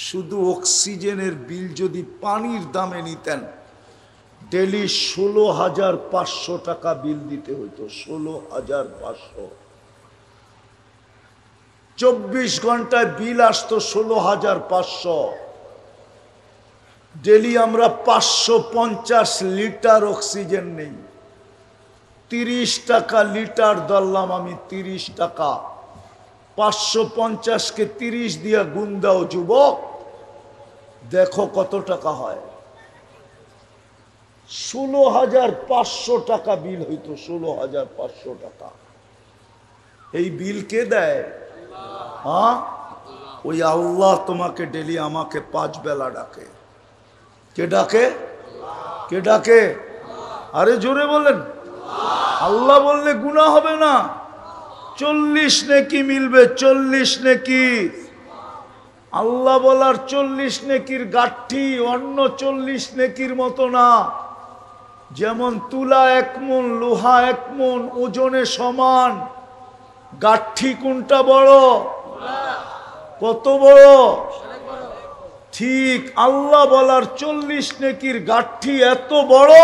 শুধু অক্সিজেনের বিল যদি পানির দামে নিতেন ডেলি 16,500 টাকা বিল দিতে হতো। 16,500। 24 ঘন্টায় বিল আসতো 16,500। ডেলি আমরা 550 লিটার অক্সিজেন নেই। 30 টাকা লিটার ধরলাম আমি, 30 টাকা। 550-কে 30 দিয়া গুণ দাও যুবক, দেখো কত টাকা হয়। 16,500 টাকা বিল হইতো। 16,500 টাকা। এই বিল কে দেয়? হ্যাঁ, ওই আল্লাহ তোমাকে ডেলি আমাকে 5 বেলা ডাকে। কে ডাকে? কে ডাকে? আরে জোরে বলেন। আল্লাহ বললে গুনাহ হবে না। 40 নেকি মিলবে, 40 নেকি। আল্লাহ বলার 40 নেকির গাঠি অন্য 40 নেকির মতো না। যেমন তুলা 1 মণ, লোহা 1 মণ, ওজনে সমান। গাঠি কোনটা বড়? কত বড়? ঠিক আল্লাহ বলার 40 নেকির গাঠি এত বড়,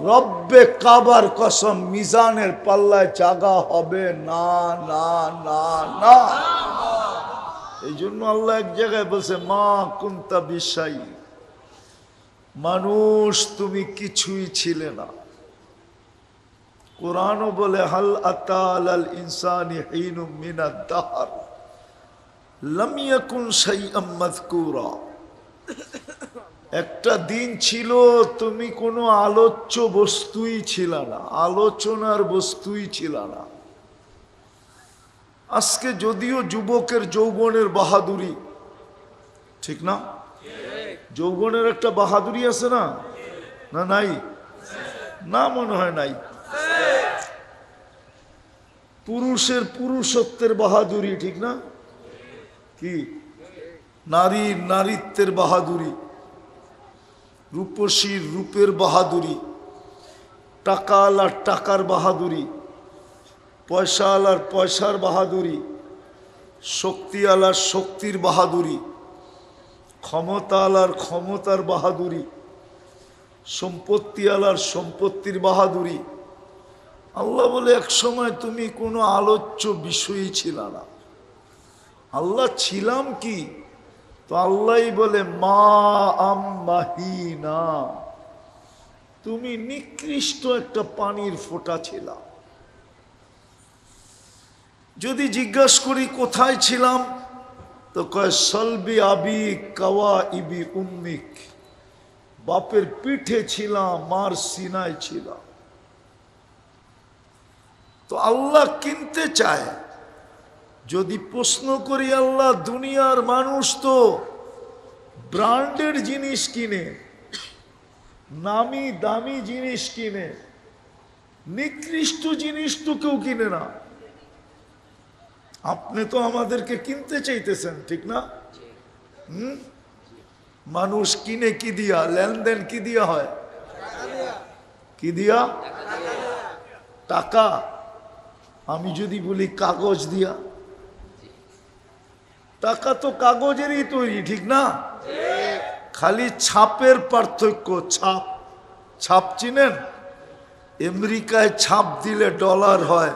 রব্বে কাবার কসম মিজানের পাল্লায় জাগা হবে না, না, না, না। এই জন্য আল্লাহ এক জায়গায় বলছে মা কুনতা বিশাই, মানুষ তুমি কিছুই ছিলে না। কোরআনও বলে হাল আতা আলাল ইনসানি হিনুম মিনাদ দাহর লাম ইয়াকুন শাইআম মাযকুরা। একটা দিন ছিল তুমি কোনো আলোচ্য বস্তুই ছিল না, আলোচনার বস্তুই ছিল না। আজকে যদিও যুবকের যৌবনের বাহাদুরি, ঠিক না? যৌবনের একটা বাহাদুরি আছে না? না নাই? না মনে হয় নাই। পুরুষের পুরুষত্বের বাহাদুরি, ঠিক না? কি? নারীর নারীত্বের বাহাদুরি, রূপসীর রূপের বাহাদুরি, টাকাওয়ালার টাকার বাহাদুরি, পয়সাওয়ালার পয়সার বাহাদুরি, শক্তিওয়ালার শক্তির বাহাদুরি, ক্ষমতাওয়ালার ক্ষমতার বাহাদুরি, সম্পত্তিওয়ালার সম্পত্তির বাহাদুরি। আল্লাহ বলে এক সময় তুমি কোনো আলোচ্য বিষয়ই ছিল না। আল্লাহ ছিলাম কি? তো আল্লাহই বলে মা আম্মাহিনা, তুমি নিকৃষ্ট একটা পানির ফোঁটা ছিল। যদি জিজ্ঞাসা করি কোথায় ছিলাম, তো কয় সলবি আবি কাওয়া ইবি উম্মিক, বাপের পিঠে ছিলাম, মার সিনায় ছিলাম। তো আল্লাহ কিনতে চায়। যদি প্রশ্ন করি আল্লাহ দুনিয়ার মানুষ তো ব্র্যান্ডের জিনিস কিনে, নামি দামি জিনিস কিনে, নিকৃষ্ট জিনিস তো কেউ কিনে না। আপনি তো আমাদেরকে কিনতে চাইতেছেন, ঠিক না? মানুষ কিনে কি দিয়া? লেনদেন কি দিয়া হয়? কি দিয়া? টাকা। আমি যদি বলি কাগজ দিয়া, টাকা তো কাগজেরই তৈরি, ঠিক না? খালি ছাপের পার্থক্য। ছাপ, ছাপ চিনেন? আমেরিকায় ছাপ দিলে ডলার হয়,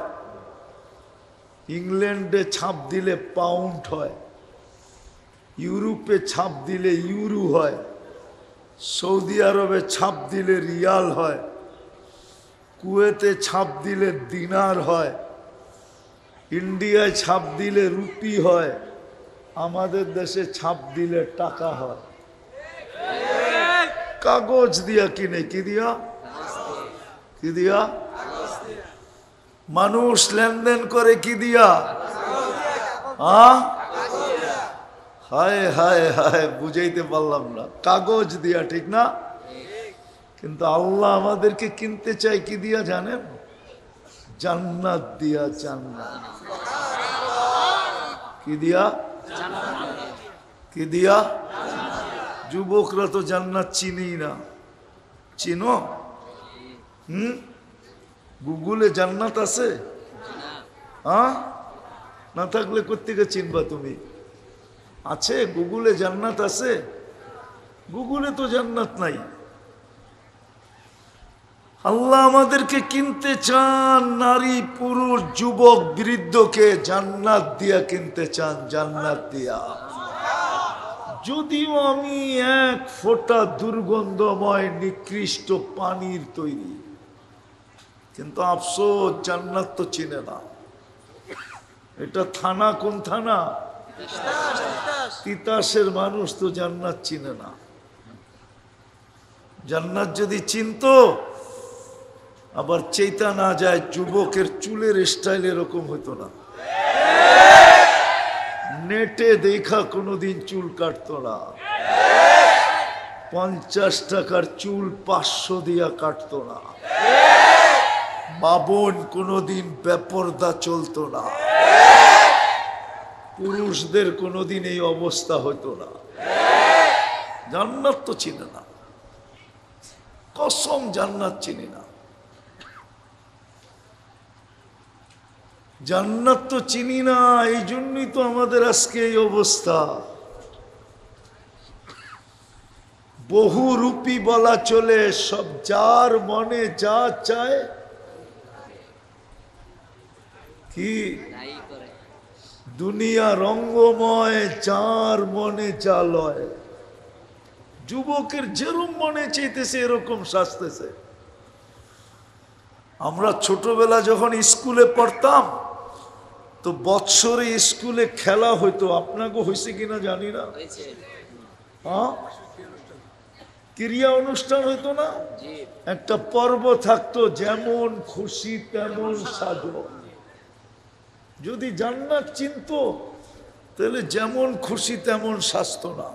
ইংল্যান্ডে ছাপ দিলে পাউন্ড হয়, ইউরোপে ছাপ দিলে ইউরো হয়, সৌদি আরবে ছাপ দিলে রিয়াল হয়, কুয়েতে ছাপ দিলে দিনার হয়, ইন্ডিয়ায় ছাপ দিলে রুপি হয়, আমাদের দেশে ছাপ দিলে টাকা হয়। কাগজ দিয়া কিনে। কি দিয়া? কি দিয়া? মানুষ লেনদেন করে কি দিয়া? হায় হায় হায়, বুঝাইতে পারলাম না। কাগজ দিয়া, ঠিক না? কিন্তু আল্লাহ আমাদেরকে কিনতে চাই কি দিয়া জানেন? জান্নাত দিয়া। জান্নাত কি দিয়া? কি দিয়া? যুবকরা তো জান্নাত চিনেই না। চিনো? গুগলে জান্নাত আছে? না থাকলে কোত্থেকে চিনবা তুমি? আছে গুগলে জান্নাত আছে? গুগলে তো জান্নাত নাই। আল্লাহ আমাদেরকে কিনতে চান, নারী পুরুষ যুবক বৃদ্ধকে জান্নাত দিয়া কিনতে চান, জান্নাত দিয়া। যদিও আমি এক ফোঁটা দুর্গন্ধময় নিকৃষ্ট পানির তৈরি, কিন্তু আফসোস জান্নাত তো চিনে না। এটা থানা, কোন থানা? তিতাসের মানুষ তো জান্নাত চিনে না। জান্নাত যদি চিনতো, আবার চেতা না যায় যুবকের চুলের স্টাইল এরকম হতো না। নেটে দেখা কোনোদিন চুল কাটতো না। 50 টাকার চুল 500 দিয়া কাটতো না। বাবন কোনোদিন বেপরদা চলতো না। পুরুষদের কোনোদিন এই অবস্থা হতো না। জান্নাত তো চিনে না, কসম জান্নাত চিনি না। জান্নাত তো চিনি না, এই জন্যই তো আমাদের আজকে এই অবস্থা। বহুরূপী বলা চলে, সব যার মনে যা চায় কি দুনিয়া রঙ্গময়, যার মনে যা লয়। যুবকের যেরকম মনে চাইতেছে এরকম সাজতেছে। আমরা ছোটবেলা যখন স্কুলে পড়তাম, তো বৎসরে স্কুলে খেলা হইতো, আপনাকে হয়েছে কিনা জানি না। হ্যাঁ, ক্রিয়া অনুষ্ঠান হইতো না, একটা পর্ব থাকতো, যেমন খুশি তেমন সাজো। যদি জান্নাত চিনতো তাহলে যেমন খুশি তেমন সাজতো না।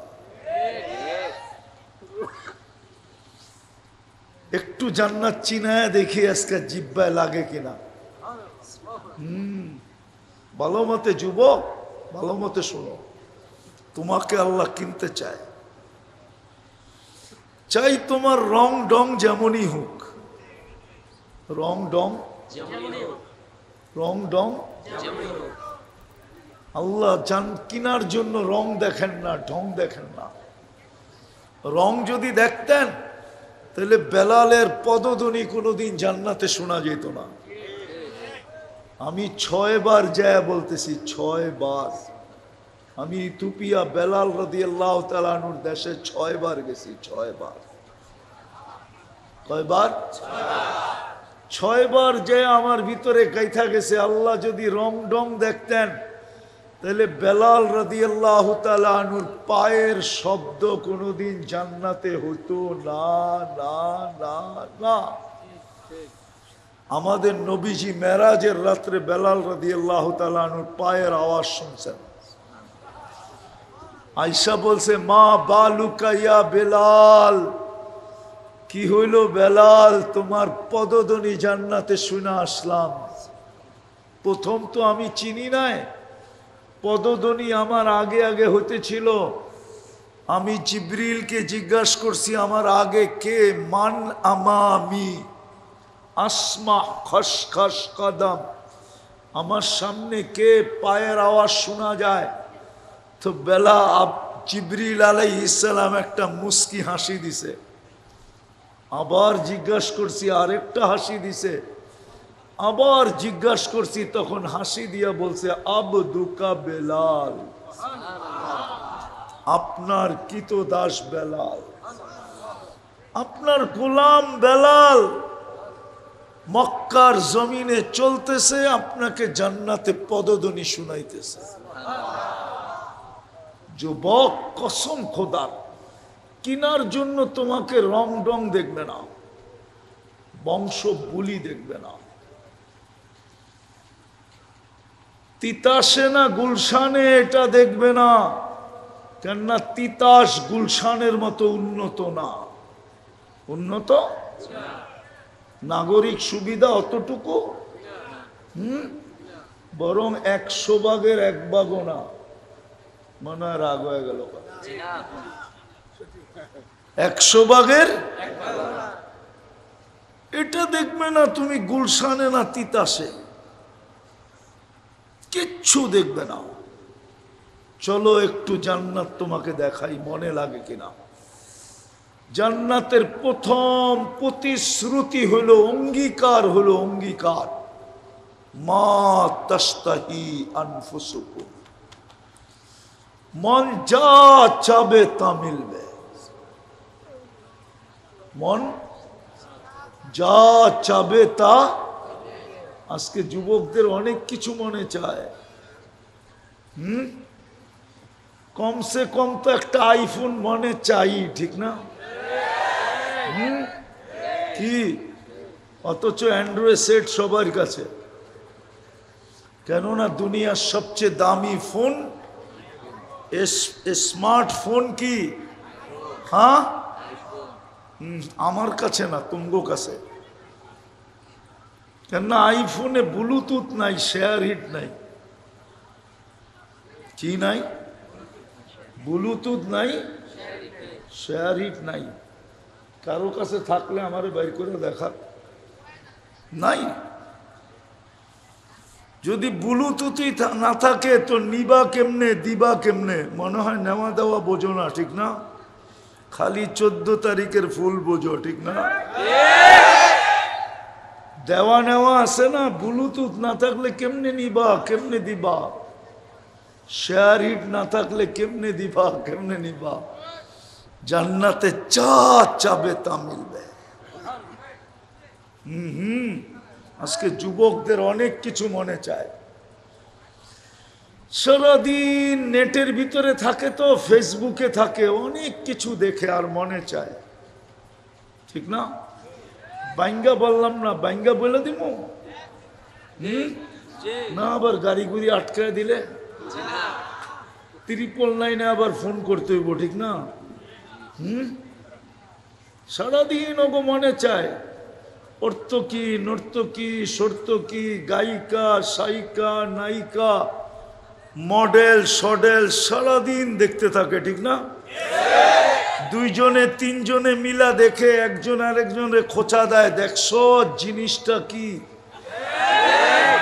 একটু জান্নাত চিনায় দেখি আজকে জিব্বায় লাগে কিনা। ভালো মতে যুবক, ভালো মতে শোনো, তোমাকে আল্লাহ কিনতে চায়। চাই তোমার রং ডং যেমনই হোক, রং ডং রং ডং। আল্লাহ কিনার জন্য রং দেখেন না, ঢং দেখেন না। রং যদি দেখতেন তাহলে বেলালের পদধ্বনি কোনোদিন জান্নাতে শোনা যেত না। আমি 6 বার যায় বলতেছি, 6 বার। আমি ইথিওপিয়া বেলাল রাদিয়াল্লাহু তাআলা আনহুর দেশে 6 বার গেছি, 6 বার। কয়বার? 6 বার যে আমার ভিতরে কাইথা গেছে, আল্লাহ যদি রং ডং দেখতেন তাহলে বেলাল রাদিয়াল্লাহু তাআলা আনহুর পায়ের শব্দ কোনোদিন জান্নাতে হতো না, না, না, না। আমাদের নবীজি মেরাজের রাত্রে বেলাল রাদিয়াল্লাহু তাআলা আনহুর পায়ের আওয়াজ শুনছেন। আয়েশা বলছে, মা বালুকা ইয়া বেলাল, কি হইল বেলাল, তোমার পদধ্বনি জান্নাতে শুনে আসলাম। প্রথম তো আমি চিনি নাই, পদধ্বনি আমার আগে আগে হতেছিল। আমি জিবরিলকে জিজ্ঞাসা করছি, আমার আগে কে? মান আমামি আসমা খসখস কদম, আমার সামনে কে? পায়ের আওয়াজ শোনা যায়। তো জিবরিল আলাইহিস সালাম একটা মুস্কি হাসি দিছে। আবার জিজ্ঞাসা করছি, আরেকটা হাসি দিছে। আবার জিজ্ঞাসা করছি, তখন হাসি দিয়া বলছে, আবদুকা বেলাল, আপনার কৃতদাস বেলাল, আপনার গোলাম বেলাল মক্কার জমিনে চলতেছে, আপনাকে জান্নাতে পদধ্বনি শুনাইতেছে। যুবক, কসম খোদার, কিনার জন্য তোমাকে রং ডং দেখবে না, বংশ বুলি দেখবে না। তিতাসে না গুলশানে এটা দেখবে না, কেননা তিতাস গুলশানের মতো উন্নত না। উন্নত নাগরিক সুবিধা অতটুকু, বরং 100 ভাগের 1 ভাগও না। মনে হয় রাগ হয়ে গেল। 100 ভাগের এটা দেখবে না তুমি গুলশানে না তিতাসে, কিচ্ছু দেখবে না। চলো একটু জান্নাত তোমাকে দেখাই, মনে লাগে কিনা। জান্নাতের প্রথম প্রতিশ্রুতি হলো, অঙ্গীকার হলো, অঙ্গীকার, মা তাস্তাহি আনফুসুকুম, মন যা চাবে তা মিলবে। মন যা চাবে তা। আজকে যুবকদের অনেক কিছু মনে চায়। কমসে কম তো একটা আইফোন মনে চাই, ঠিক না? কি? অথচ অ্যান্ড্রয়েড সেট সবার কাছে। কেননা দুনিয়ার সবচেয়ে দামি ফোন স্মার্টফোন কি? হ্যাঁ, আমার কাছে না, তুমগো কাছে। কেননা আইফোনে ব্লুটুথ নাই, শেয়ার হিট নাই। কি নাই? ব্লুটুথ নাই, শেয়ার হিট নাই। কারো কাছে থাকলে আমারে বাইর করে দেখা। নাই। যদি ব্লুটুথই না থাকে তো নিবা কেমনে, দিবা কেমনে? মনে হয় নেওয়া দেওয়া বোঝো না, ঠিক না? খালি 14 তারিখের ফুল বোঝো, ঠিক না? দেওয়া নেওয়া আছে না, ব্লুটুথ না থাকলে কেমনে নিবা, কেমনে দিবা? শেয়ার হিট না থাকলে কেমনে দিবা, কেমনে নিবা? জান্নাতে যা চাবে তা মিলবে। আজকে যুবকদের অনেক কিছু মনে চায়। সারাদিন নেটের ভিতরে থাকে, তো ফেসবুকে থাকে, অনেক কিছু দেখে আর মনে চায়, ঠিক না? বাইঙ্গা বললাম না, বাইঙ্গা বলে দিব না, আবার গাড়ি গুড়ি আটকায় দিলে 999 আবার ফোন করতে হইব, ঠিক না? সারাদিন ওগো মনে চায় অর্থকি, নর্তকী, সর্তকী, গায়িকা, সায়িকা, নায়িকা, মডেল, সডেল, সারাদিন দেখতে থাকে, ঠিক না? দুইজনে তিনজনে মিলা দেখে, একজন আরেকজনে খোঁচা দেয়, দেখছো জিনিসটা কি?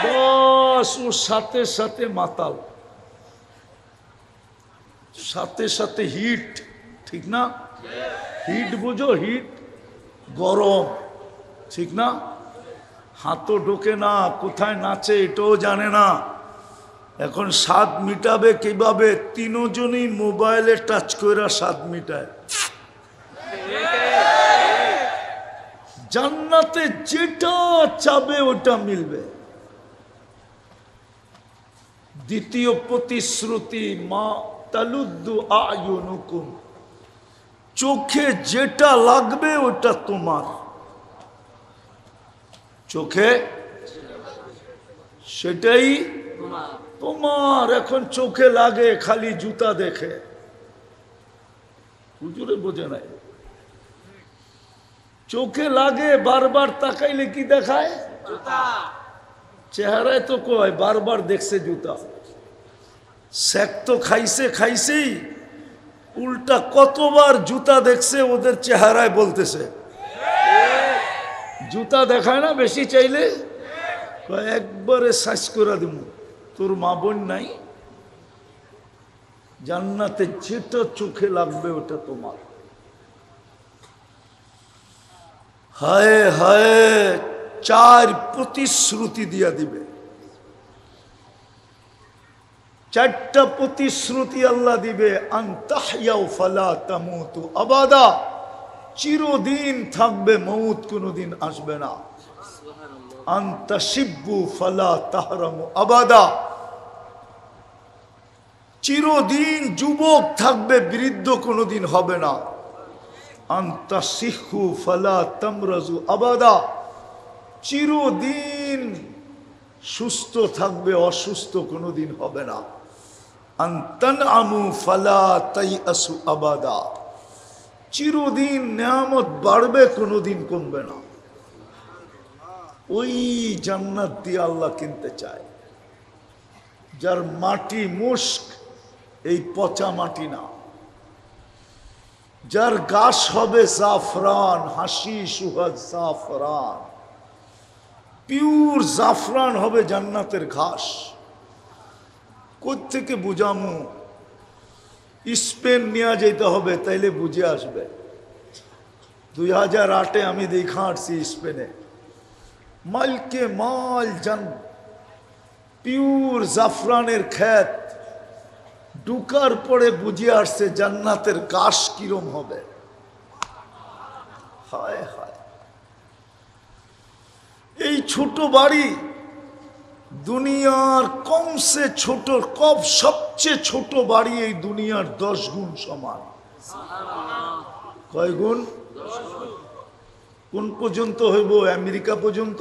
বস ও সাথে সাথে মাতাল, সাথে সাথে হিট, ঠিক না? হিট বুঝো? হিট গরম, ঠিক না? হাতও ঢোকে না, কোথায় নাচে এটাও জানে না। এখন স্বাদ মিটাবে কিভাবে? তিনজনই মোবাইলে টাচ করে স্বাদ মিটায়। জান্নাতে যেটা চাবে ওটা মিলবে। দ্বিতীয় প্রতিশ্রুতি, মা তালুদ্দু আয়ুনুকুম, চোখে যেটা লাগবে ওটা তোমার। চোখে সেটাই তোমার। এখন চোখে লাগে খালি জুতা দেখে, হুজুরে বোঝে নাই। চোখে লাগে, বারবার তাকাইলে কি দেখায়? চেহারায় তো কয় বারবার দেখছে জুতা। শেখ তো খাইছে খাইছেই, উল্টা কতবার জুতা দেখছে ওদের চেহারায় বলতেছে। জুতা দেখায় না বেশি চাইলে, একবারে সাইজ করে দিব। তোর মা বোন নাই? জান্নাতে যেটা চোখে লাগবে ওটা তোমার। হায় হায়, 4 প্রতিশ্রুতি দিয়া দিবে। 4টা প্রতিশ্রুতি আল্লাহ দিবে। আনতাহইয়াউ ফালা তামুতু আবাদা, চিরদিন থাকবে, মউত কোনদিন আসবে না। আনতাশিব্বু ফালা তাহরামু আবাদা, চিরদিন যুবক থাকবে, বৃদ্ধ কোনদিন হবে না। আনতাসিহু ফালা তামরাজু আবাদা, চিরদিন সুস্থ থাকবে, অসুস্থ কোনদিন হবে না। আনতানআমু ফালা তাইআসু আবাদা, চিরদিন নেয়ামত বাড়বে, কোনদিন কমবে না। ওই জান্নাত দিয়ে আল্লাহ কিনতে চায়, যার মাটি মুস্ক, এই পচা মাটি না। যার গাছ হবে জাফরান, হাসি সুহাদ জাফরান, পিওর জাফরান হবে জান্নাতের ঘাস। কোত্থেকে বুঝামু? স্পেন নিয়ে যেতে হবে, তাইলে বুঝে আসবে। 2008-এ আমি দেখা আসছি স্পেনে, মাইলকে মাল পিওর জাফরানের ক্ষেত, ঢুকার পরে বুঝে আসছে জান্নাতের গাছ কিরম হবে। হায় হায়, এই ছোট বাড়ি দুনিয়ার কমসে ছোট, সবচেয়ে ছোট বাড়ি এই দুনিয়ার 10 গুণ সমান। কয় গুণ? কোন পর্যন্ত হইব? আমেরিকা পর্যন্ত?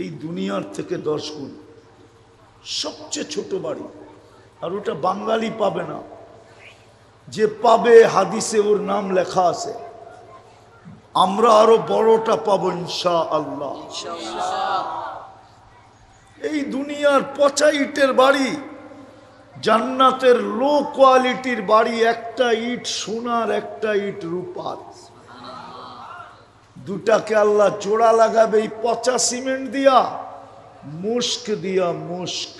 এই দুনিয়ার থেকে 10 গুণ সবচেয়ে ছোট বাড়ি। আর ওটা বাঙালি পাবে না, যে পাবে হাদিসে ওর নাম লেখা আছে। আমরা আরো বড়টা পাবো ইনশাআল্লাহ। এই দুনিয়ার পচা ইটের বাড়ি, জান্নাতের লো কোয়ালিটির বাড়ি, একটা ইট সোনার, একটা ইট রূপার। দুটাকে আল্লাহ জোড়া লাগাবে এই পচা সিমেন্ট দিয়া, মুস্ক দিয়া, মুস্ক।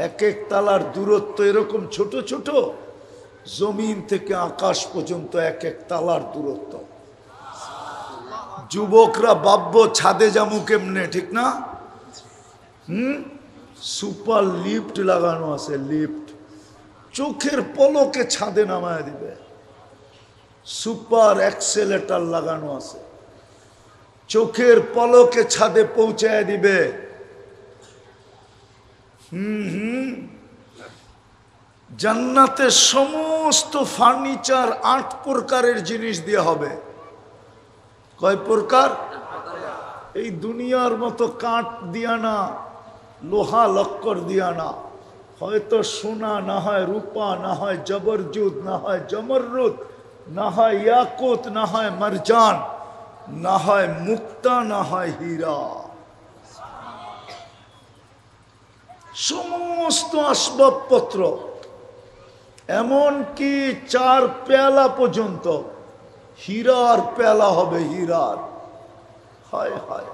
এক এক তালার দূরত্ব এরকম ছোট ছোট, জমিন থেকে আকাশ পর্যন্ত এক এক তালার দূরত্ব। যুবকরা ভাববো ছাদে যাবো কেমনে, ঠিক না? সুপার লিফট লাগানো আছে, লিফট চোখের পলকে ছাদে নামায় দিবে। সুপার অ্যাক্সেলেটার লাগানো আছে, চোখের পলকে ছাদে পৌঁছায় দিবে। জান্নাতের সমস্ত ফার্নিচার 8 প্রকারের জিনিস দিয়ে হবে। কয় প্রকার? এই দুনিয়ার মতো কাঠ দিয়া না, লোহা লক্কর দিয়া না, হয়তো সোনা, না হয় রূপা, না হয় জবরজুদ, না হয় জমররুদ, না হয় ইয়াকুত, না হয় মারজান, না হয় মুক্তা, না হয় হীরা। সমস্ত আসবাবপত্র, এমনকি 4 পেয়ালা পর্যন্ত হীরার পেয়ালা হবে, হীরার। হায় হায়,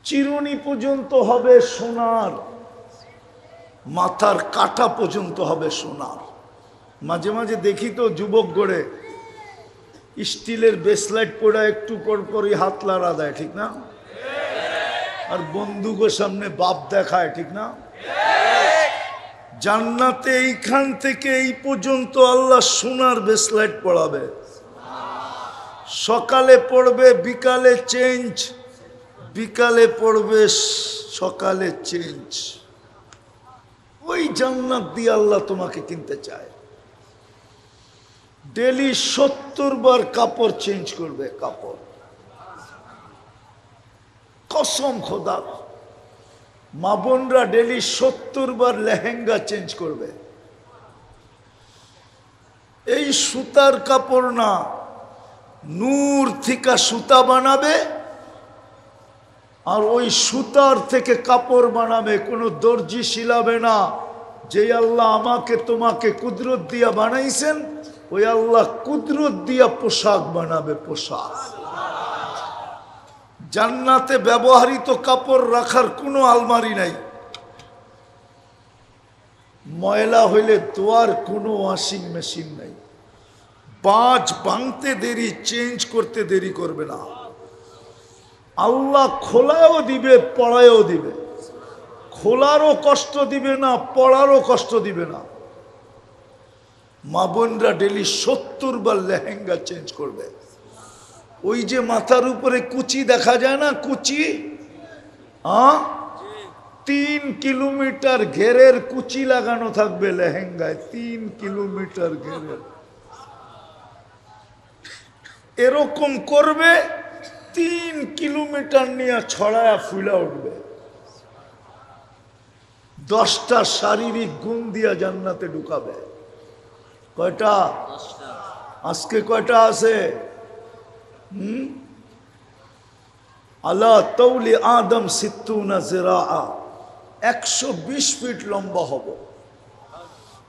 চিরুনি পর্যন্ত হবে সোনার, মাথার কাটা পর্যন্ত হবে সোনার। মাঝে মাঝে দেখি তো যুবক গড়ে স্টিলের বেসলাইট পড়া একটু পর পরই হাত লাড়া দেয়, ঠিক না? আর বন্দুকের সামনে বাপ দেখায়, ঠিক না? জান্নাতে এইখান থেকে এই পর্যন্ত আল্লাহ সোনার বেসলাইট পড়াবে। সকালে পড়বে, বিকালে চেঞ্জ, বিকালে পড়বে, সকালে চেঞ্জ। ওই জান্নাত দিয়ে আল্লাহ তোমাকে কিনতে চায়। ডেলি 70 বার কাপড় চেঞ্জ করবে, কাপড়। কসম খোদা, মা বোনরা ডেলি 70 বার লেহেঙ্গা চেঞ্জ করবে। এই সুতার কাপড় না, নূর থেকে সুতা বানাবে, আর ওই সুতার থেকে কাপড় বানাবে। কোনো দর্জি শিলাবে না। যে আল্লাহ আমাকে তোমাকে কুদরত দিয়া বানাইছেন, ওই আল্লাহ কুদরত দিয়া পোশাক বানাবে, পোশাক। জান্নাতে ব্যবহৃত কাপড় রাখার কোনো আলমারি নাই। ময়লা হইলে ধোয়ার কোনো ওয়াশিং মেশিন নাই। বাজ ভাঙতে দেরি, চেঞ্জ করতে দেরি করবে না। আল্লাহ খোলায়ও দিবে, পড়ায়ও দিবে। খোলারও কষ্ট দিবে না, পড়ারও কষ্ট দিবে না। মা বোনরা ডেলি 70 বার লেহেঙ্গা চেঞ্জ করবে। ওই যে মাথার উপরে কুচি দেখা যায় না, কুচি, 3 কিলোমিটার ঘেরের কুচি লাগানো থাকবে লেহেঙ্গায়, 3 কিলোমিটার ঘেরের। এরকম করবে, 3 কিলোমিটার নিয়ে ছড়ায়া ফুলা উঠবে। 10টা শারীরিক গুণ দিয়া জান্নাতে ঢুকাবে। কয়টা? আজকে কয়টা আছে? আলা তৌলি আদম 60 জিরাআ, 120 ফিট লম্বা হব।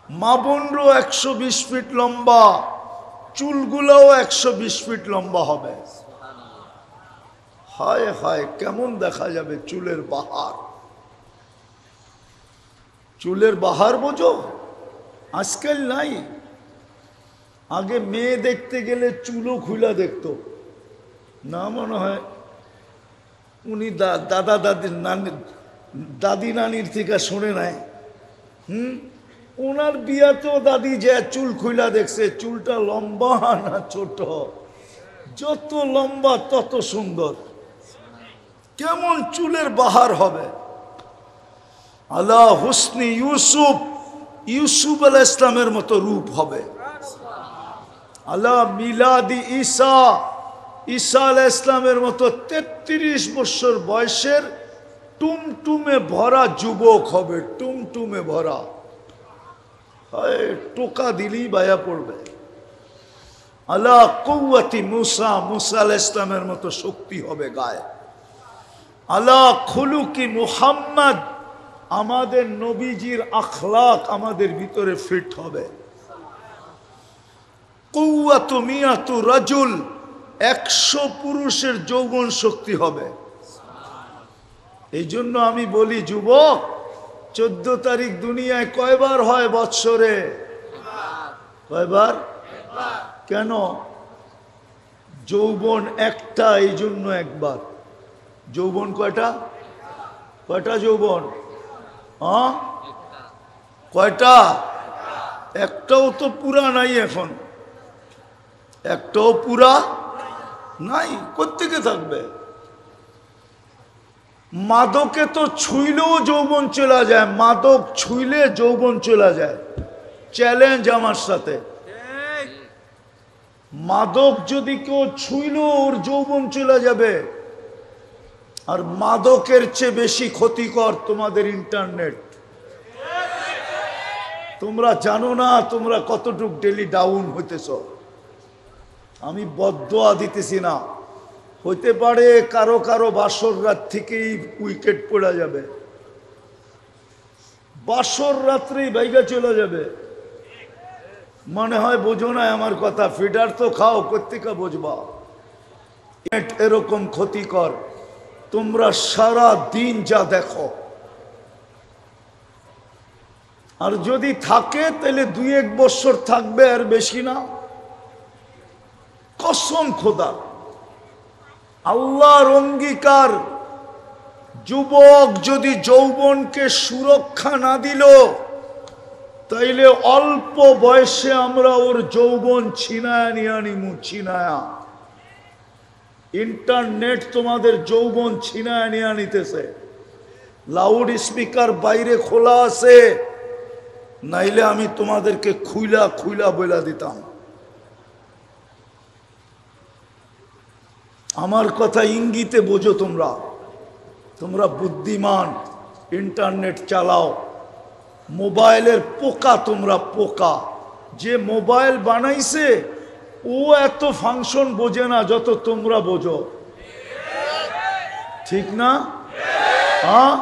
মা বোনরও 120 ফিট লম্বা, চুলগুলোও 120 ফিট লম্বা হবে। হায় হায়, কেমন দেখা যাবে চুলের বাহার। চুলের বাহার বোঝো? আজকাল নাই। আগে মেয়ে দেখতে গেলে চুলও খুলা দেখতো না, মনে হয় উনি দাদা দাদির দাদি নানির থেকে শুনে নাই। ওনার বিয়াতেও দাদি যে চুল খুলা দেখছে, চুলটা লম্বা না ছোট, যত লম্বা তত সুন্দর। কেমন চুলের বাহার হবে! আলা হুসনি ইউসুফ, ইউসুফ আলাইহিস ইসলামের মতো রূপ হবে। আলা মিলাদি ঈসা, ঈসা আলাইহিস ইসলামের মতো 33 বছর বয়সের টুমটুমে ভরা যুবক হবে, টুমটুমে ভরা। টোকা দিলেই বায়া পড়বে। আলা কুওয়াতি মুসা, মুসা আলাইহিস ইসলামের মতো শক্তি হবে গায়ে। আলা খুলুকি মুহাম্মদ, আমাদের নবীজির আখলাক আমাদের ভিতরে ফিট হবে। কুওয়াতু মিয়াতু রাজুল, 100 পুরুষের যৌবন শক্তি হবে। এই জন্য আমি বলি যুবক, 14 তারিখ দুনিয়ায় কয়বার হয় বৎসরে? কয়বার? কেন? যৌবন একটা, এই জন্য একবার। যৌবন কয়টা? কয়টা যৌবন? কয়টা? একটাও তো পুরা নাই এখন, একটাও পুরা নাই। কোত্থেকে থাকবে? মাদকে তো ছুঁইলেও যৌবন চলে যায়, মাদক ছুঁইলে যৌবন চলে যায়। চ্যালেঞ্জ আমার সাথে, মাদক যদি কেউ ছুঁইলেও ওর যৌবন চলে যাবে। আর মাদকের চেয়ে বেশি ক্ষতিকর তোমাদের ইন্টারনেট। তোমরা জানো না তোমরা কতটুক ডেলি ডাউন হইতেছ। আমি বদদোয়া দিতেছি না, হইতে পারে কারো কারো বাসর রাত থেকেই উইকেট পড়ে যাবে, বাসর রাত্রেই বাইগা চলে যাবে। মনে হয় বোঝো না আমার কথা। ফিডার তো খাও, কোত্থেকে বুঝবা? এরকম ক্ষতিকর। তোমরা সারা দিন যা দেখো, আর যদি থাকে তাহলে 2-1 বছর থাকবে, আর বেশি না। কসম খোদা, আল্লাহর অঙ্গীকার, যুবক যদি যৌবনকে সুরক্ষা না দিল, তাইলে অল্প বয়সে আমরা ওর যৌবন ছিনায়া নিয়ে আনিমু, ছিনায়া। ইন্টারনেট তোমাদের যৌবন ছিনায়া নিয়ে আনিতেছে। লাউড স্পিকার বাইরে খোলা আছে, নাইলে আমি তোমাদেরকে খুইলা খুইলা বইলা দিতাম। আমার কথা ইঙ্গিতে বোঝো তোমরা, তোমরা বুদ্ধিমান, ইন্টারনেট চালাও। মোবাইলের পোকা তোমরা, পোকা। যে মোবাইল বানাইছে ও এত ফাংশন বোঝে না যত তোমরা বোঝো, ঠিক না? হ্যাঁ,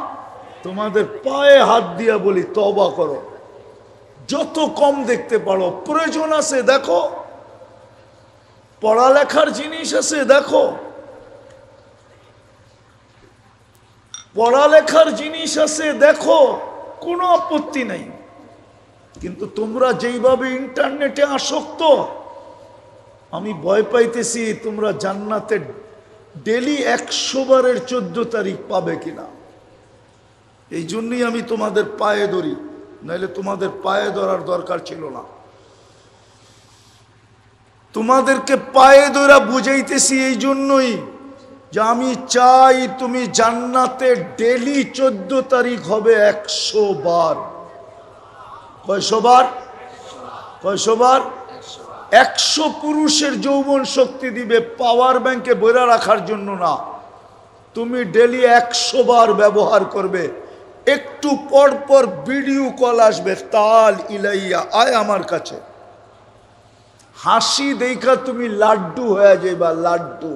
তোমাদের পায়ে হাত দিয়া বলি তওবা করো। যত কম দেখতে পারো, প্রয়োজন আছে দেখো, পড়ালেখার জিনিস আছে দেখো, পড়ালেখার জিনিস আছে দেখো, কোনো আপত্তি নাই। কিন্তু তোমরা যেইভাবে ইন্টারনেটে আসক্ত, আমি ভয় পাইতেছি তোমরা জান্নাতে ডেলি 100 বারের 14 তারিখ পাবে কিনা। এই জন্যই আমি তোমাদের পায়ে ধরি, নাইলে তোমাদের পায়ে ধরার দরকার ছিল না। তোমাদেরকে পায়ে ধরা বুঝাইতেছি এই জন্যই যে আমি চাই তুমি জান্নাতে ডেলি 14 তারিখ হবে 100 বার। কয়শো বার? কয়শো বার? 100 পুরুষের যৌবন শক্তি দিবে, পাওয়ার ব্যাংকে বইরা রাখার জন্য না। তুমি ডেলি 100 বার ব্যবহার করবে। একটু পর পর ভিডিও কল আসবে, তাল ইলাইয়া, আয় আমার কাছে। হাসি দেখা তুমি লাড্ডু হয়ে যাইবা, লাড্ডু।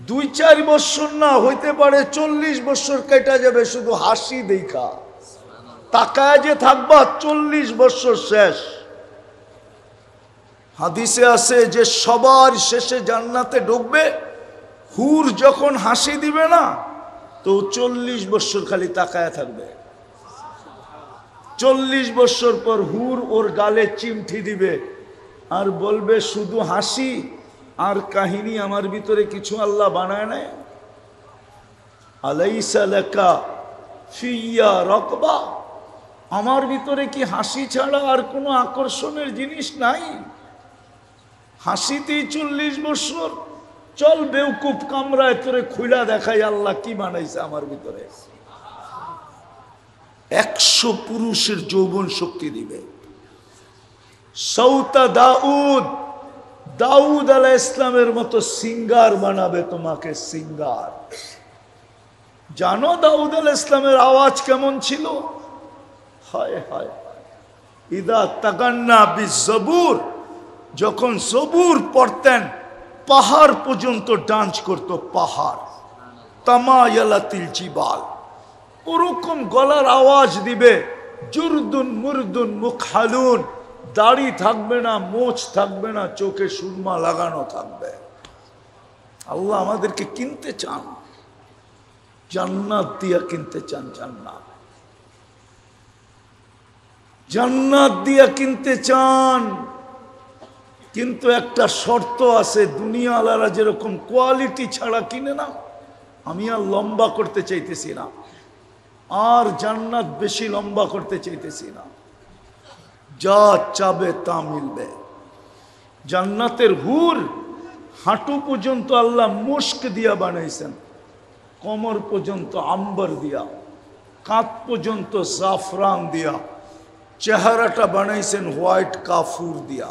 2-4 বছর না, হইতে পারে 40 বছর কেটে যাবে শুধু হাসি দেখা। তাকায় যে থাকবা, 40 বছর শেষ। হাদিসে আছে যে সবার শেষে জান্নাতে ঢুকবে হুর যখন হাসি দিবে না, তো 40 বছর খালি তাকায়া থাকবে। 40 বছর পর হুর ওর গালে চিমঠি দিবে আর বলবে শুধু হাসি আর কাহিনী, আমার ভিতরে কিছু আল্লাহ বানায় নাই। আলাইসা লাকা ফিয়া রাকবা, আমার ভিতরে কি হাসি ছাড়া আর কোনো আকর্ষণের জিনিস নাই? হাসিতেই 40 বছর। চল বেউকুফ কামরায় তোরে খুইলা দেখাই আল্লাহ কি বানাইছে আমার ভিতরে। 100 পুরুষের যৌবন শক্তি দিবে। সৌতা দাউদ, দাউদ আলাইহিস ইসলামের মতো সিঙ্গার বানাবে তোমাকে, সিঙ্গার। জানো দাউদ আলাইহিস ইসলামের আওয়াজ কেমন ছিল? হায় হায়, ইদা তাগান্না বিজবুর, যখন জবুর পড়তেন পাহাড় পর্যন্ত ডান্স করত, পাহাড়। তামায়ালাতিল জিবাল, ওরকম গলার আওয়াজ দিবে। জুরদুন মুরদুন মুখহালুন, দাড়ি থাকবে না, মোচ থাকবে না, চোখে সুরমা লাগানো থাকবে। আল্লাহ আমাদেরকে কিনতে চান, জান্নাত দিয়া কিনতে চান। জান্নাত, জান্নাত দিয়া কিনতে চান। কিন্তু একটা শর্ত আছে, দুনিয়া আলারা যেরকম কোয়ালিটি ছাড়া কিনে না। আমি আর লম্বা করতে চাইতেছি না, আর জান্নাত বেশি লম্বা করতে চাইতেছি না। যা চাবে তা মিলবে। জান্নাতের হুর হাঁটু পর্যন্ত আল্লাহ মুস্ক দিয়া বানাইছেন, কোমর পর্যন্ত আম্বর দিয়া, কাঁধ পর্যন্ত জাফরান দিয়া, চেহারাটা বানাইছেন হোয়াইট কাফুর দিয়া।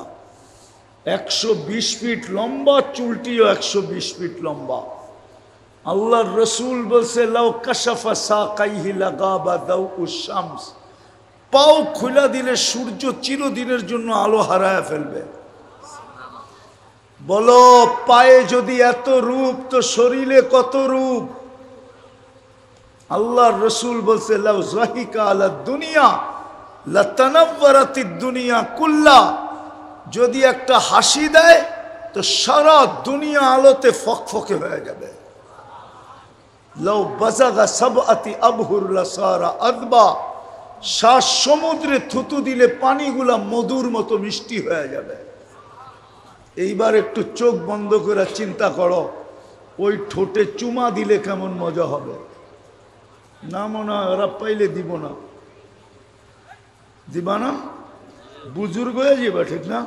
120 ফিট লম্বা, চুলটিও 120 ফিট লম্বা। আল্লাহর রসুল বলছে লাউ কাশাফা সাকাইহি লাগাবা দাউউশ শামস, পাও খুলা দিলে সূর্য চিরদিনের জন্য আলো হারায় ফেলবে। বলো, পায়ে যদি এত রূপ, তো শরীরে কত রূপ? আল্লাহর রসুল বলছে লাউ যাহিকা আলা দুনিয়া লাতানাওয়ারাতিদ দুনিয়া কুল্লা, যদি একটা হাসি দেয় তো সারা দুনিয়া আলোতে ফকফকে হয়ে যাবে। লাউ বাজাগা সাবআতি আবহুর লাসারা আদবা, 7 সমুদ্রে থুতু দিলে পানিগুলা মধুর মতো মিষ্টি হয়ে যাবে। এইবার একটু চোখ বন্ধ করে চিন্তা করো, ওই ঠোঁটে চুমা দিলে কেমন মজা হবে। না মনে হয় ওরা পাইলে দিব না, দিবা না? বুজুর্গ হয়ে যাবে, ঠিক না?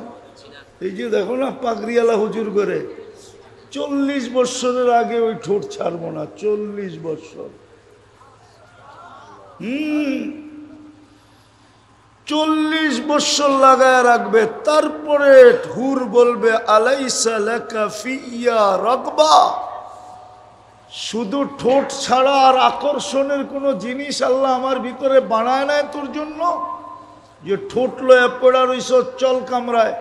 এই যে দেখো না পাগড়িওয়ালা হুজুর করে, 40 বছরের আগে ওই ঠোঁট ছাড়বো না। 40 বছর, 40 বছর লাগায় রাখবে। তারপরে হুর বলবে আলাইসা লাকা ফিয়া রাগবা, শুধু ঠোঁট ছাড়া আর আকর্ষণের কোনো জিনিস আল্লাহ আমার ভিতরে বানায় নাই তোর জন্য, যে ঠোঁট লয়ে পড়া রইছ চল কামরায়।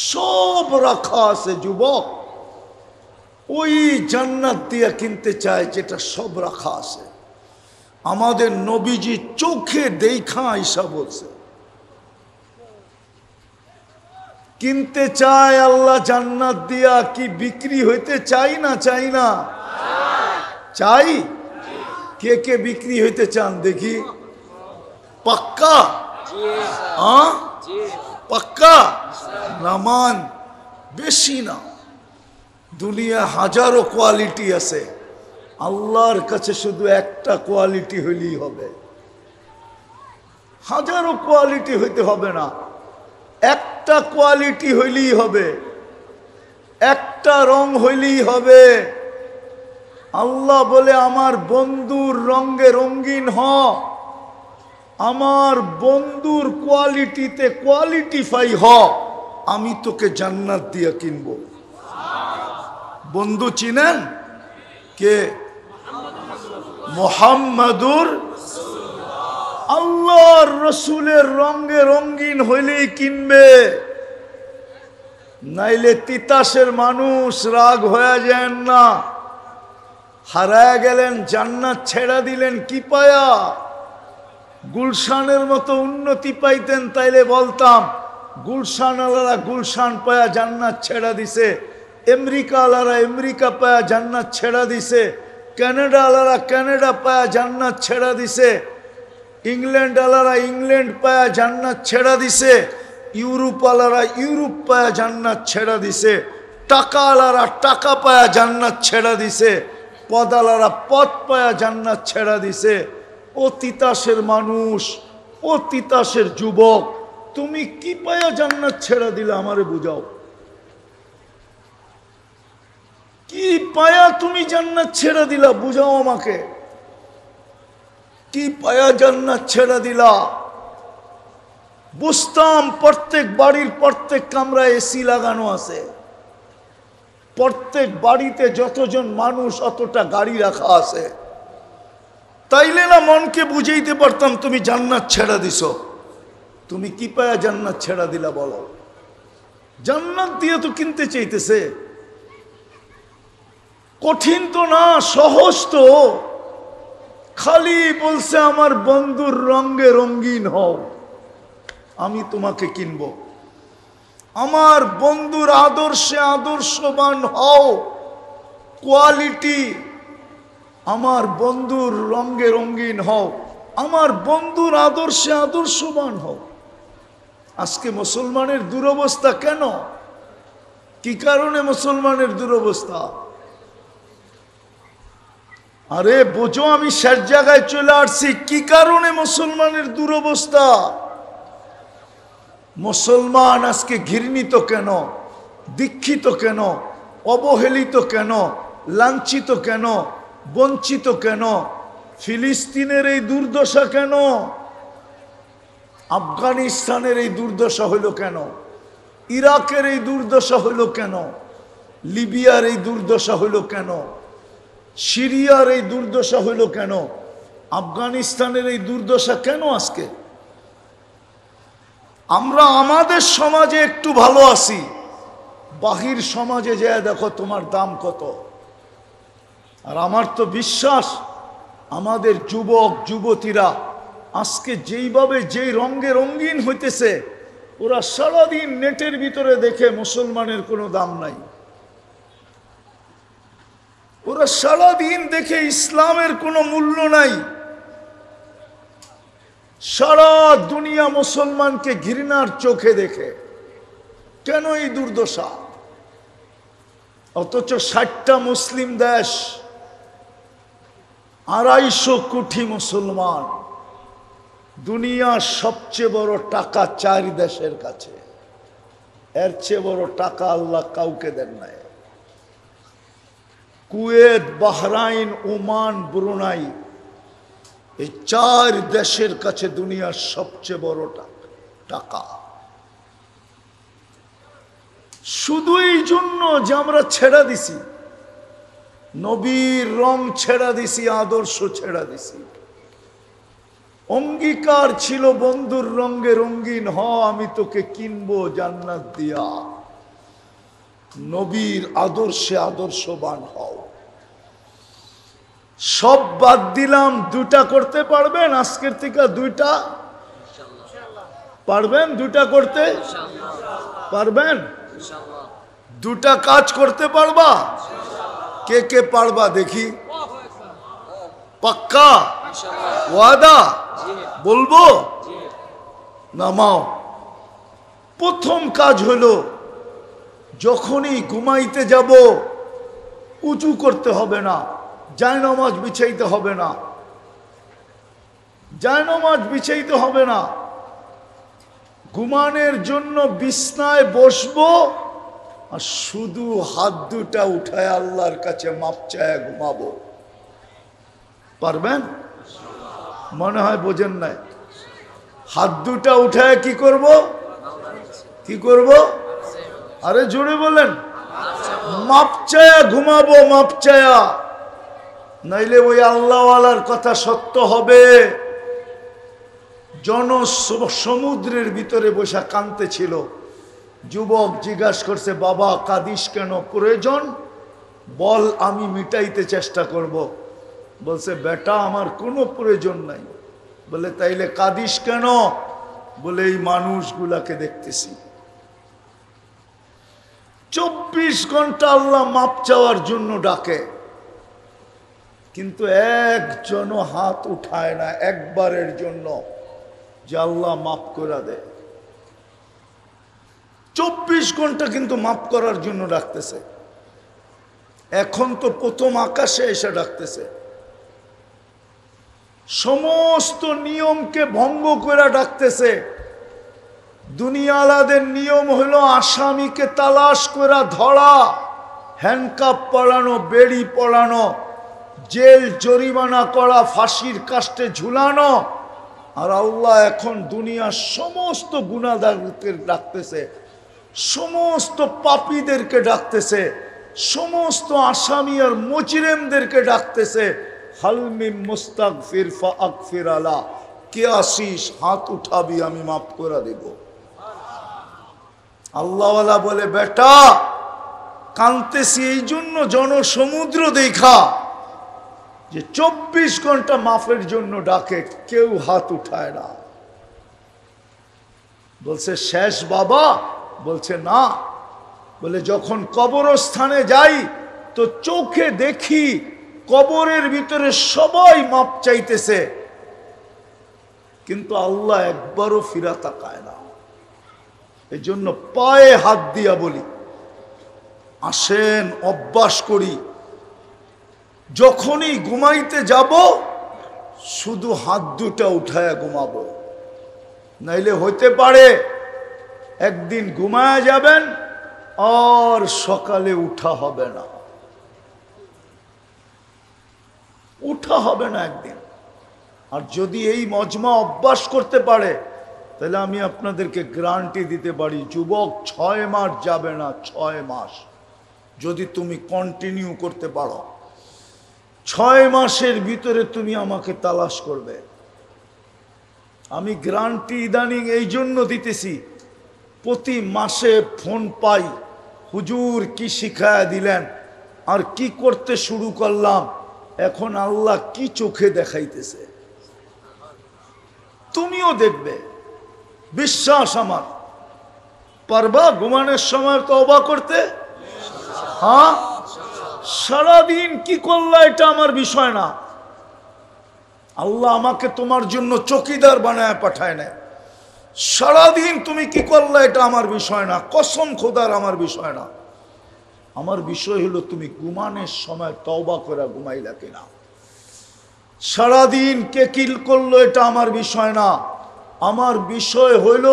সব রাখা আছে যুবক, ওই জান্নাত দিয়া কিনতে চায় যেটা সব রাখা আছে। আমাদের নবীজি চোখে দেখা আইসা বলছে, কিনতে চায় আল্লাহ জান্নাত দিয়া। কি বিক্রি হইতে চাই না? চাই না? চাই। কে কে বিক্রি হইতে চান দেখি? পাক্কা? পাক্কা? নামান বেশি না। দুনিয়া হাজারো কোয়ালিটি আছে, আল্লাহর কাছে শুধু একটা কোয়ালিটি হইলেই হবে। হাজারো কোয়ালিটি হইতে হবে না, একটা কোয়ালিটি হইলেই হবে, একটা রং হইলেই হবে। আল্লাহ বলে আমার বন্ধুর রঙে রঙিন হ, আমার বন্ধুর কোয়ালিটিতে কোয়ালিটিফাই হ, আমি তোকে জান্নাত দিয়া কিনব। বন্ধু চিনেন কে? মুহাম্মাদুর আল্লাহর রসুলের রঙে রঙিন হইলেই কিনবে, নাইলে তিতাসের মানুষ রাগ হয়ে যান না। হারায় গেলেন, জান্নাত ছেড়া দিলেন কি পায়া? গুলশানের মতো উন্নতি পাইতেন তাইলে বলতাম গুলশান আলারা গুলশান পায়া জান্নাত ছেড়া দিছে, আমেরিকা আলারা আমেরিকা পায়া জান্নাত ছেড়া দিছে। কানাডা আলারা কানাডা পায়া জান্নাত ছেড়া দিছে, ইংল্যান্ড আলারা ইংল্যান্ড পায়া জান্নাত ছেড়া দিছে, ইউরোপ আলারা ইউরোপ পায়া জান্নাত ছেড়া দিছে, টাকা আলারা টাকা পায়া জান্নাত ছেড়া দিছে, পদ আলারা পদ পায়া জান্নাত ছেড়া দিছে। ও তিতাসের মানুষ, ও তিতাসের যুবক, তুমি কি পায়া জান্নাত ছেড়া দিলে আমারে বুঝাও। কি পায়া তুমি জান্নাত ছেড়া দিলা বুঝাও আমাকে। কি পায়া জান্নাত ছেড়া দিলা? বুঝতাম প্রত্যেক বাড়ির প্রত্যেক কামরায় এসি লাগানো আছে, প্রত্যেক বাড়িতে যতজন মানুষ অতটা গাড়ি রাখা আছে, তাইলে না মনকে বুঝাইতে পারতাম তুমি জান্নাত ছেড়া দিছো। তুমি কি পায়া জান্নাত ছেড়া দিলা বলো? জান্নাত দিয়ে তো কিনতে চাইতেছে, কঠিন তো না, সহজ তো। খালি বলছে আমার বন্ধুর রঙে রঙিন হও, আমি তোমাকে কিনব। আমার বন্ধুর আদর্শে আদর্শবান হও, কোয়ালিটি। আমার বন্ধুর রঙে রঙিন হও, আমার বন্ধুর আদর্শে আদর্শবান হও। আজকে মুসলমানের দুরবস্থা কেন? কি কারণে মুসলমানের দুরবস্থা? আরে বোঝো, আমি শেষ জায়গায় চলে আসছি। কি কারণে মুসলমানের দুরবস্থা? মুসলমান আজকে ঘৃণিত কেন, দীক্ষিত কেন, অবহেলিত কেন, লাঞ্ছিত কেন, বঞ্চিত কেন? ফিলিস্তিনের এই দুর্দশা কেন? আফগানিস্তানের এই দুর্দশা হইল কেন? ইরাকের এই দুর্দশা হইল কেন? লিবিয়ার এই দুর্দশা হইল কেন? সিরিয়ার এই দুর্দশা হইল কেন? আফগানিস্তানের এই দুর্দশা কেন আজকে? আমরা আমাদের সমাজে একটু ভালো আছি, বাহির সমাজে যায় দেখো তোমার দাম কত। আর আমার তো বিশ্বাস আমাদের যুবক যুবতীরা আজকে যেইভাবে যেই রঙে রঙিন হইতেছে, ওরা সারাদিন নেটের ভিতরে দেখে মুসলমানের কোনো দাম নাই। ওরা সারাদিন দেখে ইসলামের কোনো মূল্য নাই। সারা দুনিয়া মুসলমানকে ঘৃণার চোখে দেখে। কেন এই দুর্দশা? অথচ 60টা মুসলিম দেশ, 250 কোটি মুসলমান। দুনিয়ার সবচেয়ে বড় টাকা 4 দেশের কাছে, এর চেয়ে বড় টাকা আল্লাহ কাউকে দেন নাই। কুয়েত, বাহরাইন, ওমান, ব্রুনাই, এই 4 দেশের কাছে দুনিয়ার সবচেয়ে বড় টাকা। শুধু এই জন্য যে আমরা ছেড়া দিছি, নবীর রং ছেড়া দিছি, আদর্শ ছেড়া দিছি। অঙ্গীকার ছিল বন্ধুর রঙে রঙিন হ, আমি তোকে কিনবো জান্নাত দিয়া। নবীর আদর্শে আদর্শবান হও। সব বাদ দিলাম, 2টা করতে পারবেন আজকের থেকে? 2টা পারবেন? 2টা করতে পারবেন? 2টা কাজ করতে পারবা? কে কে পারবা দেখি? পাক্কা ওয়াদা? বলবো? নামাও। প্রথম কাজ হলো, যখনই ঘুমাইতে যাব উঁচু করতে হবে না, জায়নামাজ বিছাইতে হবে না, জায়নামাজ বিছাইতে হবে না। ঘুমানোর জন্য বিছনায় বসবো আর শুধু হাত 2টা উঠায় আল্লাহর কাছে মাপ চায় ঘুমাবো। পারবেন? মনে হয় বোঝেন নাই। হাত 2টা উঠায় কি করব? কি করব? আরে জোরে বলেন। মাপ চায়া ঘুমাবো, মাপ চায়া। নাইলে ওই আল্লাহওয়ালার কথা সত্য হবে। সমুদ্রের ভিতরে বসে কাঁদতে ছিল। যুবক জিজ্ঞাসা করছে, বাবা কাঁদিস কেন? প্রয়োজন বল, আমি মিটাইতে চেষ্টা করব। বলছে, বেটা আমার কোনো প্রয়োজন নাই। বলে, তাইলে কাঁদিস কেন? বলে, এই মানুষগুলাকে দেখতেছি। 24 ঘন্টা আল্লাহ মাপ চাওয়ার জন্য ডাকে। কিন্তু একজনও হাত উঠায় না একবারের জন্য যে আল্লাহ মাফ করে দেয়। 24 ঘন্টা কিন্তু মাফ করার জন্য ডাকতেছে। এখন তো প্রথম আকাশে এসে ডাকতেছে, সমস্ত নিয়মকে ভঙ্গ করে ডাকতেছে। দুনিয়ালাদের নিয়ম হলো আসামিকে তালাশ করে ধরা, হ্যান্ডকাপ পরানো, বেড়ি পরানো, জেল জরিমানা করা, ফাঁসির কাস্টে ঝুলানো। আর আল্লাহ এখন দুনিয়ার সমস্ত গুনাহগারকে ডাকতেছে, সমস্ত পাপীদেরকে ডাকতেছে, সমস্ত আসামি আর মুজরিমদেরকে ডাকতেছে। হালমিম মুস্তাগফির ফাগফির আলা, কে আসিস, হাত উঠাবি, আমি মাফ করে দেব। আল্লাহওয়ালা বলে, বেটা কাঁদতেছি এই জন্য জনসমুদ্র দেখা যে 24 ঘন্টা মাফের জন্য ডাকে, কেউ হাত উঠায় না। বলছে শেষ বাবা? বলছে না। বলে যখন কবরস্থানে যাই তো চোখে দেখি কবরের ভিতরে সবাই মাপ চাইতেছে, কিন্তু আল্লাহ একবারও ফিরা তাকায় না। এই জন্য পায়ে হাত দিয়া বলি, আসেন অভ্যাস করি, যখনই ঘুমাইতে যাব শুধু হাত দুটা উঠায়া ঘুমাবো। নাইলে হইতে পারে একদিন ঘুমায়া যাবেন আর সকালে উঠা হবে না, উঠা হবে না একদিন। আর যদি এই মজমা অভ্যাস করতে পারে তাহলে আমি আপনাদেরকে গ্যারান্টি দিতে পারি যুবক 6 মাস যাবে না, 6 মাস যদি তুমি কন্টিনিউ করতে পারো। 6 মাসের ভিতরে তুমি আমাকে তালাশ করবে। আমি গ্যারান্টি ইদানিং এই জন্য দিতেছি, প্রতি মাসে ফোন পাই, হুজুর কি শিখায়া দিলেন, আর কি করতে শুরু করলাম, এখন আল্লাহ কি চোখে দেখাইতেছে তুমিও দেখবে। বিশ্বাস আমার। পারবা ঘুমানোর সময় তওবা করতে? হ্যাঁ, সারাদিন কি করলা এটা আমার বিষয় না। আল্লাহ আমাকে তোমার জন্য চৌকিদার বানায় পাঠায় না। সারাদিন তুমি কি করলা এটা আমার বিষয় না, কসম খোদার আমার বিষয় না। আমার বিষয় হলো তুমি ঘুমানোর সময় তওবা করে ঘুমাইলা কিনা। সারাদিন কে কি করলো এটা আমার বিষয় না। আমার বিষয় হইল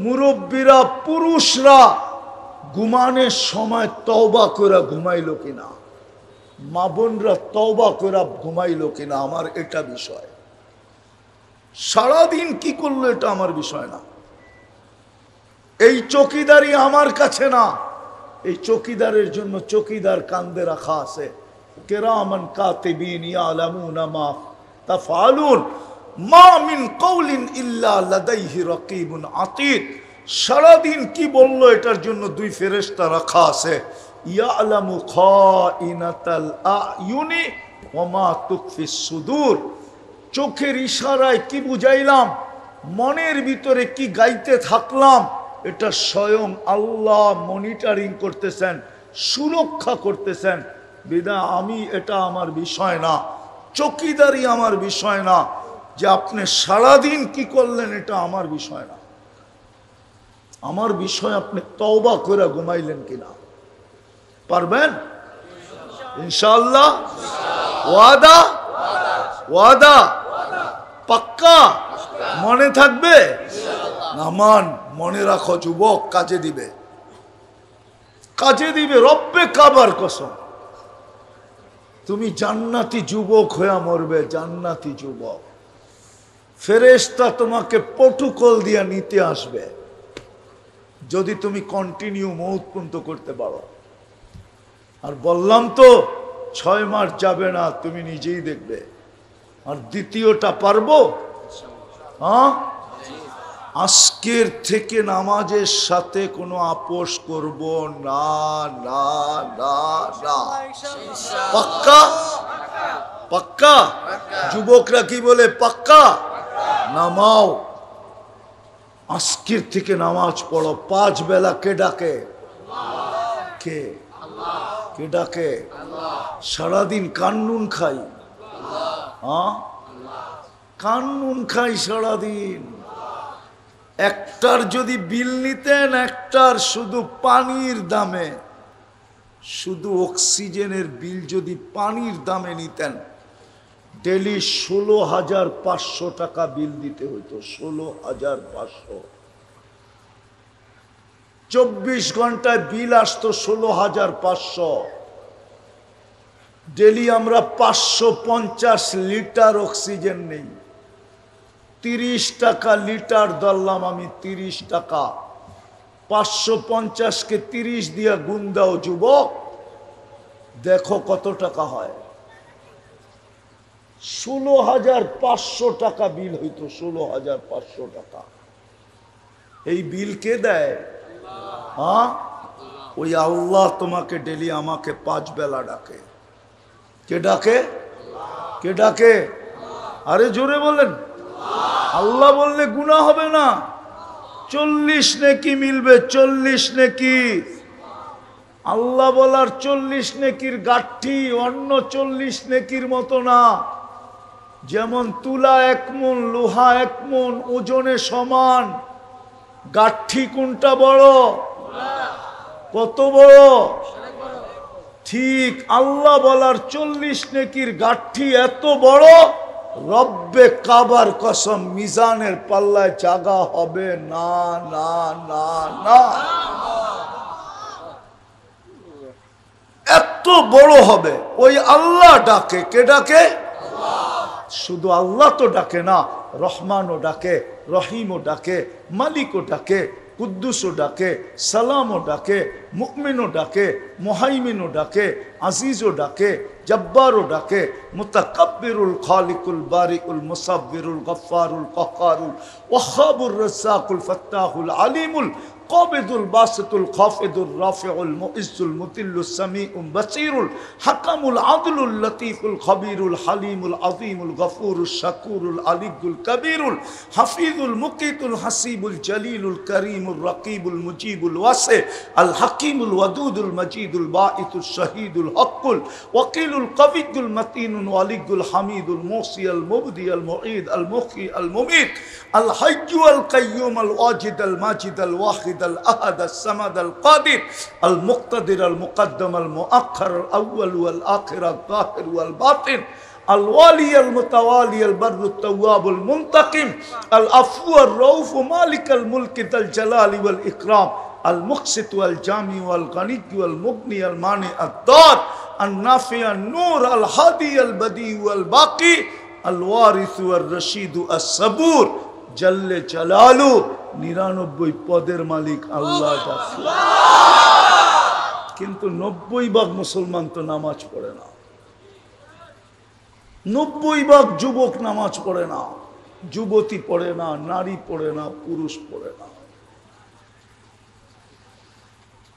মুরব্বীরা, পুরুষরা ঘুমানোর সময় তওবা করে ঘুমাইলো কিনা, মা বোনরা তওবা করে ঘুমাইলো কিনা, আমার এটা বিষয়। সারাদিন কি করলো এটা আমার বিষয় না। এই চৌকিদারি আমার কাছে না, এই চৌকিদারের জন্য চৌকিদার কান্দে রাখা আছে। কিরামান কাতিবিন ইয়ালামুনা মা তাফআলুন মা মিন কওলিন ইল্লা লাদাইহি রাকিবুন আতীদ। সারাদিন কি বললো এটার জন্য 2 ফেরেশতা রাখা আছে। ইয়ালামু খাইনাতাল আয়ুনি ওয়া মা তুখফিস সুদূর। চোখের ইশারায় কি বুঝাইলাম, মনের ভিতরে কি গাইতে থাকলাম, এটা স্বয়ং আল্লাহ মনিটরিং করতেছেন, সুরক্ষা করতেছেন। বিনা আমি, এটা আমার বিষয় না, চৌকিদারি আমার বিষয় না। যে আপনি সারাদিন কি করলেন এটা আমার বিষয় না। আমার বিষয় আপনি তওবা করে ঘুমাইলেন কিনা। পারবেন ইনশাআল্লাহ? ওয়াদা? ওয়াদা পাক্কা? মনে থাকবে? নামান মনে রাখো যুবক, কাজে দিবে, কাজে দিবে। রব্বে কাবার কসম, তুমি জান্নাতি যুবক হয়ে মরবে, জান্নাতি যুবক। ফেরেশতা তোমাকে প্রটোকল দিয়া নিতে আসবে যদি তুমি কন্টিনিউ মওত পর্যন্ত করতে পারো। আর বললাম তো 6 মাস যাবে না, তুমি নিজেই দেখবে। আর দ্বিতীয়টা পারবো? হ্যাঁ, আজকের থেকে নামাজের সাথে কোনো আপোষ করব না, না, না, না। পাক্কা? পাক্কা? যুবকরা কি বলে? পাক্কা? নামাও, আজকের থেকে নামাজ পড়ো। 5 বেলা কে ডাকে? কে? কে ডাকে? সারাদিন কান্নুন খাই, কান্নুন খাই সারাদিন। একটার যদি বিল নিতেন, একটার শুধু পানির দামে, শুধু অক্সিজেনের বিল যদি পানির দামে নিতেন, ডেলি 16,500 টাকা বিল দিতে হইতো। 16,500। 24 ঘন্টায় বিল আসতো 16,500। ডেলি আমরা 550 লিটার অক্সিজেন নেই। 30 টাকা লিটার ধরলাম আমি, 30 টাকা। 550-কে 30 দিয়া গুণ দাও যুবক, দেখো কত টাকা হয়। 16,500 টাকা বিল হইতো। 16,500 টাকা। এই বিল কে দেয়? ওই আল্লাহ তোমাকে ডেলি আমাকে 5 বেলা ডাকে। কে ডাকে? কে ডাকে? আরে জোরে বলেন। আল্লাহ বললে গুনাহ হবে না। 40 নেকি মিলবে, 40 নেকি। আল্লাহ বলার 40 নেকির গাঠি অন্য 40 নেকির মতো না। যেমন তুলা 1 মণ, লোহা 1 মণ, ওজনে সমান। গাঠি কোনটা বড়? কত বড়? ঠিক আল্লাহ বলার 40 নেকির গাঠি এত বড়, রব্বে কাবার কসম মিজানের পাল্লায় জাগা হবে না, না, না, না। এত বড় হবে। ওই আল্লাহ ডাকে। কে ডাকে? শুধু আল্লাহ তো ডাকে না, রহমানও ডাকে, রহিমও ডাকে, মালিকও ডাকে, কুদ্দুসও ডাকে, সালামও ডাকে, মুকমিনও ডাকে, মুহাইমিনও ডাকে, আজিজও ডাকে, জব্বারও ডাকে, মুতাকাব্বিরুল খালিকুল বারিকুল মুসাব্বিরুল গফফারুল কাহ্হারুল ওয়াহ্হাবুর রাজ্জাকুল ফাত্তাহুল আলিমুল কাবিদুল বাসিতুল খাফিদুর রাফিউল মুইজ্জুল মুতিল্লুস সামিউল বাসীরুল হাকামুল আদলুল লতীফুল খবীরুল হালিমুল আযীমুল গফুরুশ শাকুরুল আলিয়ুল কবীরুল হাফিজুল মুকিতুল হাসিবুল জলিলুল করিমুর রকিবুল মুজিবুল ওয়াসি আল হাকিমুল ওয়াদুদুল মজিদুল বাঈতুশ শহীদুল হকুল ওয়াকিলুল কবিয়ুল মতিনুল ওয়ালিয়ুল হামিদুল মুসিয়াল মুবদিয়াল মুঈদ আল মুখী আল মুমীত আল হাইয়্যু আল কাইয়্যুম আল ওয়াজিদ আল মাজিদ আল ওয়াহিদ الأحد الصمد القادر المقتدر المقدم المؤخر الأول والآخر الظاهر والباطن الوالي المتوالي البر التواب المنتقم العفو الرؤوف مالك الملك ذا الجلال والإكرام المقسط والجامع والغني والمغني المانع الضار النافع النور الهادي البديع والباقي الوارث والرشيد الصبور جل جلاله 99 পদের মালিক আল্লাহ। কিন্তু 90% মুসলমান তো নামাজ পড়ে না। 90% যুবক নামাজ পড়ে না, যুবতী পড়ে না, নারী পড়ে না, পুরুষ পড়ে না।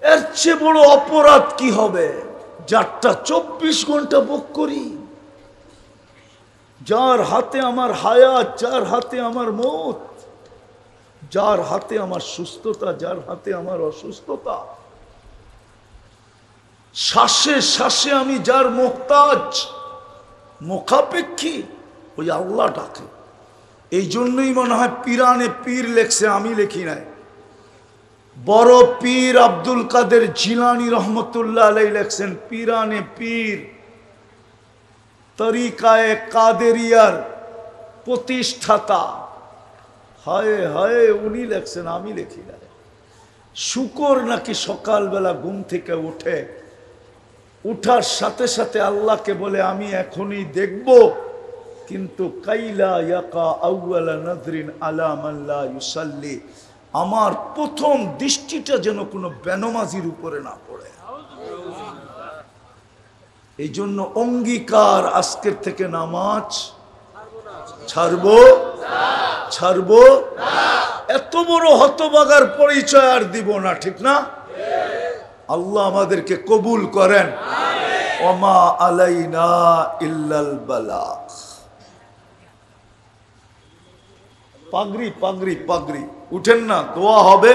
এর চেয়ে বড় অপরাধ কি হবে? যারটা 24 ঘন্টা ভোগ করি, যার হাতে আমার হায়াত, যার হাতে আমার মৌত, যার হাতে আমার সুস্থতা, যার হাতে আমার অসুস্থতা, শ্বাসে শ্বাসে আমি যার মুহতাজ, মুখাপেক্ষী, ওই আল্লাহ ডাকে। এই জন্যই মনে হয় পীরানে পীর লেখছে, আমি লেখি নাই। বড় পীর আব্দুল কাদের জিলানী রহমতুল্লাহ আলাইহি লেখছেন পীরানে পীর, তরিকায়ে কাদেরিয়ার প্রতিষ্ঠাতা। হায় হায়, উনি লেখছেন, আমি লিখি না। শুকর নাকি সকালবেলা ঘুম থেকে উঠে, উঠার সাথে সাথে আল্লাহকে বলে আমি এখনই দেখব, কিন্তু কাইলা ইয়াকা আউয়ালা নাযরিন আলা মান লা ইউসাল্লি, আমার প্রথম দৃষ্টিটা যেন কোনো বেনমাজির উপরে না পড়ে। এই জন্য অঙ্গীকার, আজকের থেকে নামাজ ছাড়বো, ছাড়বো। এত বড় হতভাগার পরিচয় আর দিব না, ঠিক না? আল্লাহ আমাদেরকে কবুল করেন। ওমা আলাইনা ইল্লাল বালাগ। পাগড়ি পাগড়ি পাগড়ি উঠেন না, দোয়া হবে।